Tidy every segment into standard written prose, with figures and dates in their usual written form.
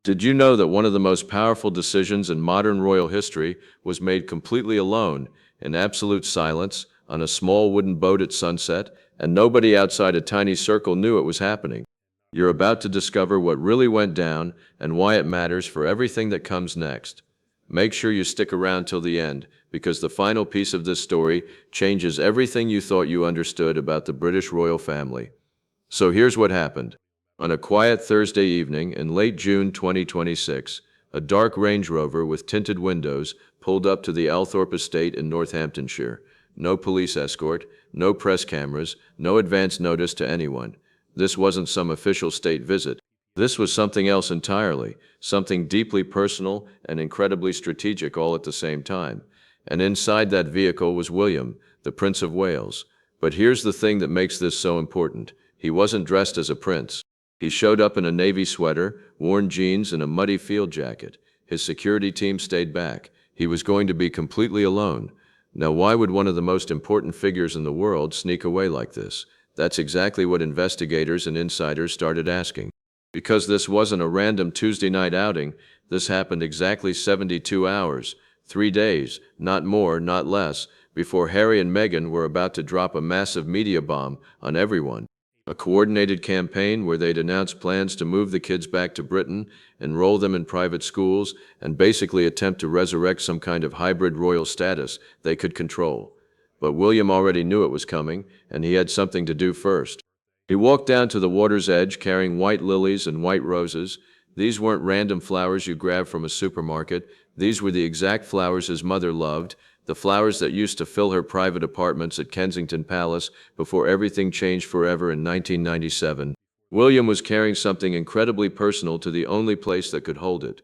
Did you know that one of the most powerful decisions in modern royal history was made completely alone, in absolute silence, on a small wooden boat at sunset, and nobody outside a tiny circle knew it was happening? You're about to discover what really went down and why it matters for everything that comes next. Make sure you stick around till the end, because the final piece of this story changes everything you thought you understood about the British royal family. So here's what happened. On a quiet Thursday evening in late June 2026, a dark Range Rover with tinted windows pulled up to the Althorpe estate in Northamptonshire. No police escort, no press cameras, no advance notice to anyone. This wasn't some official state visit. This was something else entirely, something deeply personal and incredibly strategic all at the same time. And inside that vehicle was William, the Prince of Wales. But here's the thing that makes this so important. He wasn't dressed as a prince. He showed up in a navy sweater, worn jeans, and a muddy field jacket. His security team stayed back. He was going to be completely alone. Now, why would one of the most important figures in the world sneak away like this? That's exactly what investigators and insiders started asking. Because this wasn't a random Tuesday night outing, this happened exactly 72 hours, 3 days, not more, not less, before Harry and Meghan were about to drop a massive media bomb on everyone. A coordinated campaign where they'd announced plans to move the kids back to Britain, enroll them in private schools, and basically attempt to resurrect some kind of hybrid royal status they could control. But William already knew it was coming, and he had something to do first. He walked down to the water's edge carrying white lilies and white roses. These weren't random flowers you grab from a supermarket. These were the exact flowers his mother loved, the flowers that used to fill her private apartments at Kensington Palace before everything changed forever in 1997. William was carrying something incredibly personal to the only place that could hold it.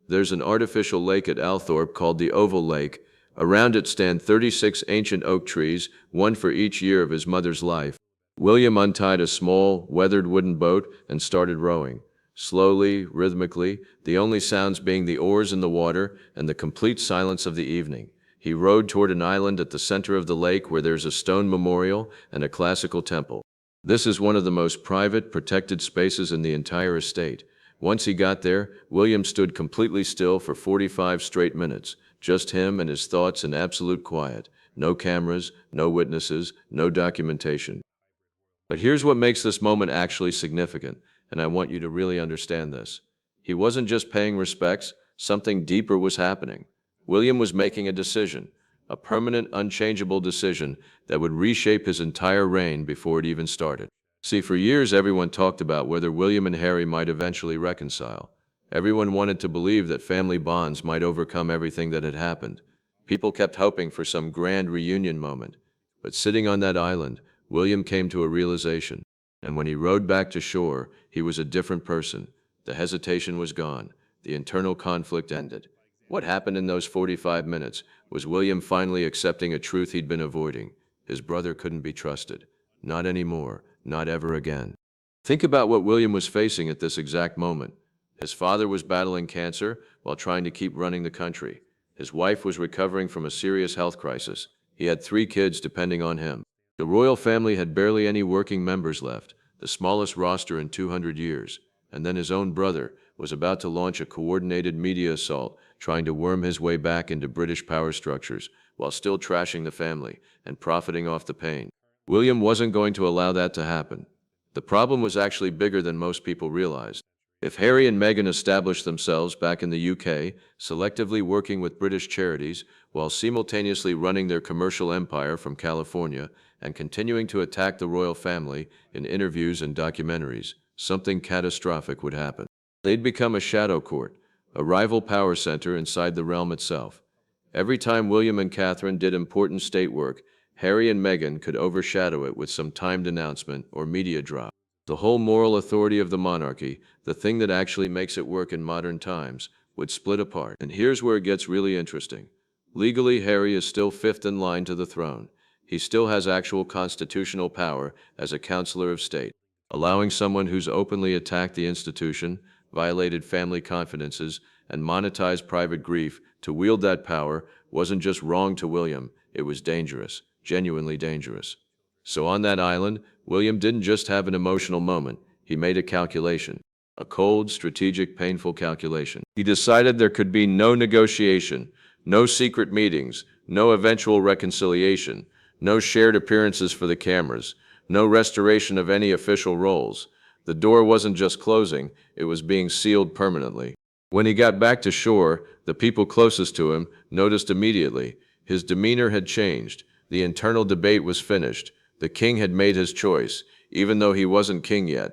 There's an artificial lake at Althorpe called the Oval Lake. Around it stand 36 ancient oak trees, one for each year of his mother's life. William untied a small, weathered wooden boat and started rowing. Slowly, rhythmically, the only sounds being the oars in the water and the complete silence of the evening. He rowed toward an island at the center of the lake where there's a stone memorial and a classical temple. This is one of the most private, protected spaces in the entire estate. Once he got there, William stood completely still for 45 straight minutes, just him and his thoughts in absolute quiet. No cameras, no witnesses, no documentation. But here's what makes this moment actually significant, and I want you to really understand this. He wasn't just paying respects, something deeper was happening. William was making a decision, a permanent, unchangeable decision that would reshape his entire reign before it even started. See, for years everyone talked about whether William and Harry might eventually reconcile. Everyone wanted to believe that family bonds might overcome everything that had happened. People kept hoping for some grand reunion moment. But sitting on that island, William came to a realization. And when he rowed back to shore, he was a different person. The hesitation was gone. The internal conflict ended. What happened in those 45 minutes was William finally accepting a truth he'd been avoiding. His brother couldn't be trusted. Not anymore. Not ever again. Think about what William was facing at this exact moment. His father was battling cancer while trying to keep running the country. His wife was recovering from a serious health crisis. He had 3 kids depending on him. The royal family had barely any working members left, the smallest roster in 200 years. And then his own brother was about to launch a coordinated media assault, trying to worm his way back into British power structures, while still trashing the family and profiting off the pain. William wasn't going to allow that to happen. The problem was actually bigger than most people realized. If Harry and Meghan established themselves back in the UK, selectively working with British charities, while simultaneously running their commercial empire from California, and continuing to attack the royal family in interviews and documentaries, something catastrophic would happen. They'd become a shadow court, a rival power center inside the realm itself. Every time William and Catherine did important state work, Harry and Meghan could overshadow it with some timed announcement or media drop. The whole moral authority of the monarchy, the thing that actually makes it work in modern times, would split apart. And here's where it gets really interesting. Legally, Harry is still fifth in line to the throne. He still has actual constitutional power as a counselor of state. Allowing someone who's openly attacked the institution, violated family confidences, and monetized private grief to wield that power wasn't just wrong to William, it was dangerous, genuinely dangerous. So on that island, William didn't just have an emotional moment, he made a calculation. A cold, strategic, painful calculation. He decided there could be no negotiation, no secret meetings, no eventual reconciliation, no shared appearances for the cameras, no restoration of any official roles. The door wasn't just closing, it was being sealed permanently. When he got back to shore, the people closest to him noticed immediately. His demeanor had changed. The internal debate was finished. The king had made his choice, even though he wasn't king yet.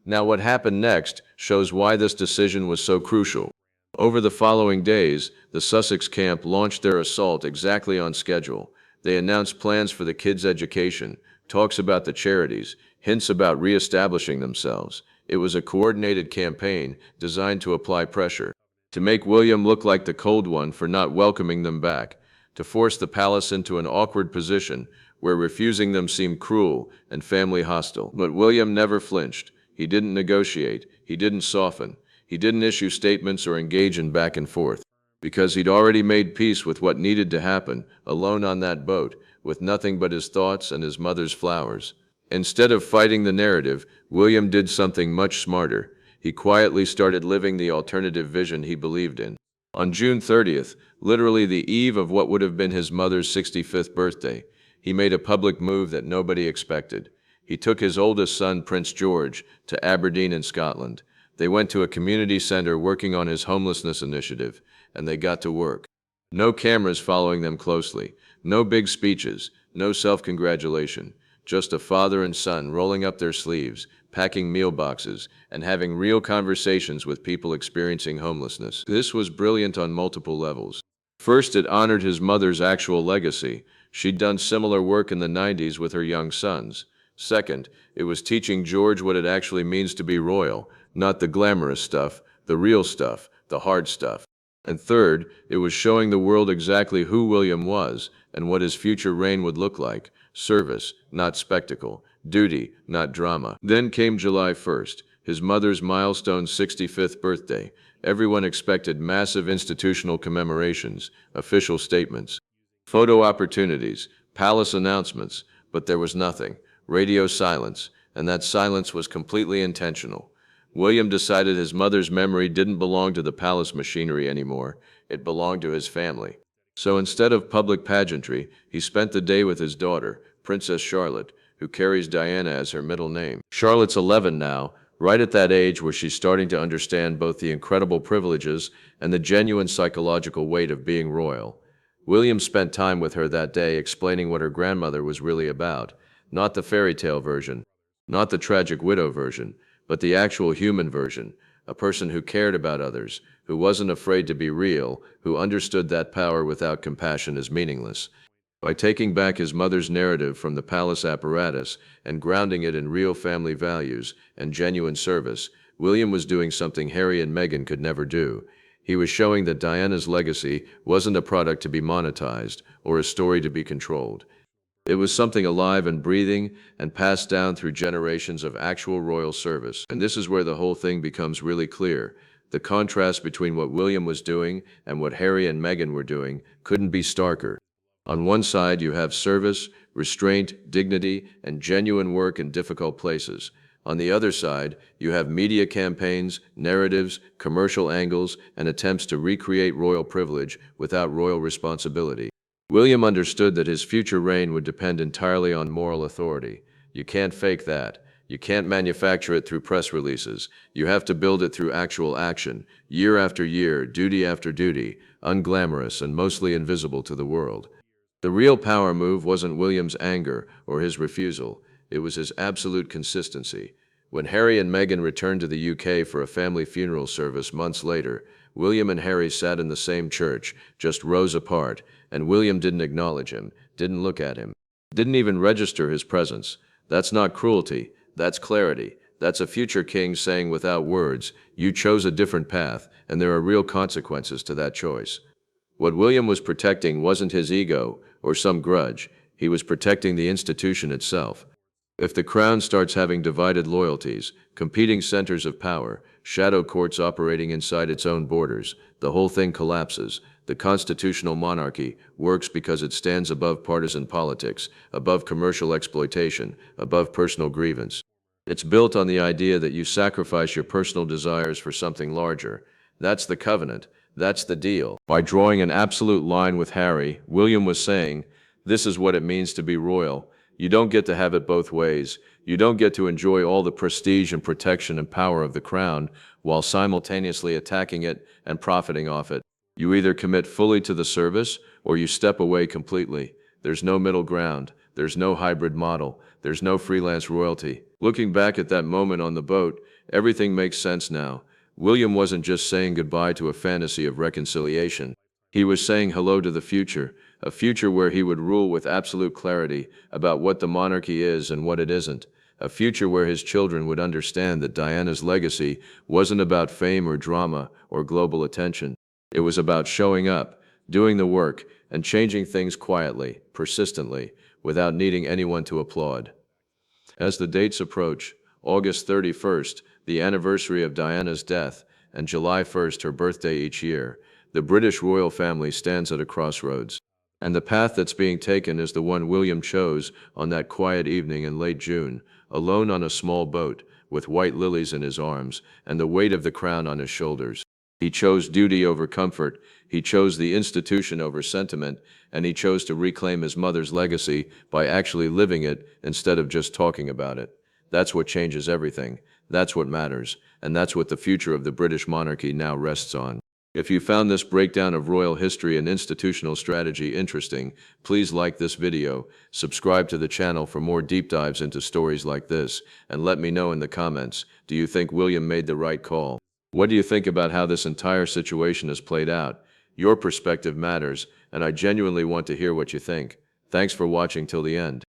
Now, what happened next shows why this decision was so crucial. Over the following days, the Sussex camp launched their assault exactly on schedule. They announced plans for the kids' education, talks about the charities, hints about re-establishing themselves. It was a coordinated campaign designed to apply pressure, to make William look like the cold one for not welcoming them back, to force the palace into an awkward position where refusing them seemed cruel and family hostile. But William never flinched. He didn't negotiate. He didn't soften. He didn't issue statements or engage in back and forth. Because he'd already made peace with what needed to happen, alone on that boat, with nothing but his thoughts and his mother's flowers. Instead of fighting the narrative, William did something much smarter. He quietly started living the alternative vision he believed in. On June 30th, literally the eve of what would have been his mother's 65th birthday, he made a public move that nobody expected. He took his oldest son, Prince George, to Aberdeen in Scotland. They went to a community center working on his homelessness initiative, and they got to work. No cameras following them closely, no big speeches, no self-congratulation, just a father and son rolling up their sleeves, packing meal boxes, and having real conversations with people experiencing homelessness. This was brilliant on multiple levels. First, it honored his mother's actual legacy. She'd done similar work in the 90s with her young sons. Second, it was teaching George what it actually means to be royal, not the glamorous stuff, the real stuff, the hard stuff. And third, it was showing the world exactly who William was and what his future reign would look like. Service, not spectacle. Duty, not drama. Then came July 1st, his mother's milestone 65th birthday. Everyone expected massive institutional commemorations, official statements, photo opportunities, palace announcements, but there was nothing. Radio silence, and that silence was completely intentional. William decided his mother's memory didn't belong to the palace machinery anymore. It belonged to his family. So instead of public pageantry, he spent the day with his daughter, Princess Charlotte, who carries Diana as her middle name. Charlotte's 11 now, right at that age where she's starting to understand both the incredible privileges and the genuine psychological weight of being royal. William spent time with her that day explaining what her grandmother was really about. Not the fairy tale version, not the tragic widow version, but the actual human version, a person who cared about others, who wasn't afraid to be real, who understood that power without compassion is meaningless. By taking back his mother's narrative from the palace apparatus and grounding it in real family values and genuine service, William was doing something Harry and Meghan could never do. He was showing that Diana's legacy wasn't a product to be monetized or a story to be controlled. It was something alive and breathing and passed down through generations of actual royal service. And this is where the whole thing becomes really clear. The contrast between what William was doing and what Harry and Meghan were doing couldn't be starker. On one side, you have service, restraint, dignity, and genuine work in difficult places. On the other side, you have media campaigns, narratives, commercial angles, and attempts to recreate royal privilege without royal responsibility. William understood that his future reign would depend entirely on moral authority. You can't fake that. You can't manufacture it through press releases. You have to build it through actual action, year after year, duty after duty, unglamorous and mostly invisible to the world. The real power move wasn't William's anger or his refusal. It was his absolute consistency. When Harry and Meghan returned to the UK for a family funeral service months later, William and Harry sat in the same church, just rows apart, and William didn't acknowledge him, didn't look at him, didn't even register his presence. That's not cruelty, that's clarity. That's a future king saying without words, you chose a different path, and there are real consequences to that choice. What William was protecting wasn't his ego or some grudge. He was protecting the institution itself. If the crown starts having divided loyalties, competing centers of power, shadow courts operating inside its own borders, the whole thing collapses. The constitutional monarchy works because it stands above partisan politics, above commercial exploitation, above personal grievance. It's built on the idea that you sacrifice your personal desires for something larger. That's the covenant. That's the deal. By drawing an absolute line with Harry, William was saying, this is what it means to be royal. You don't get to have it both ways. You don't get to enjoy all the prestige and protection and power of the crown while simultaneously attacking it and profiting off it. You either commit fully to the service or you step away completely. There's no middle ground. There's no hybrid model. There's no freelance royalty. Looking back at that moment on the boat, everything makes sense now. William wasn't just saying goodbye to a fantasy of reconciliation. He was saying hello to the future, a future where he would rule with absolute clarity about what the monarchy is and what it isn't, a future where his children would understand that Diana's legacy wasn't about fame or drama or global attention. It was about showing up, doing the work, and changing things quietly, persistently, without needing anyone to applaud. As the dates approach, August 31st, the anniversary of Diana's death, and July 1st, her birthday each year, the British royal family stands at a crossroads. And the path that's being taken is the one William chose on that quiet evening in late June, alone on a small boat, with white lilies in his arms, and the weight of the crown on his shoulders. He chose duty over comfort, he chose the institution over sentiment, and he chose to reclaim his mother's legacy by actually living it instead of just talking about it. That's what changes everything. That's what matters. And that's what the future of the British monarchy now rests on. If you found this breakdown of royal history and institutional strategy interesting, please like this video, subscribe to the channel for more deep dives into stories like this, and let me know in the comments, do you think William made the right call? What do you think about how this entire situation has played out? Your perspective matters, and I genuinely want to hear what you think. Thanks for watching till the end.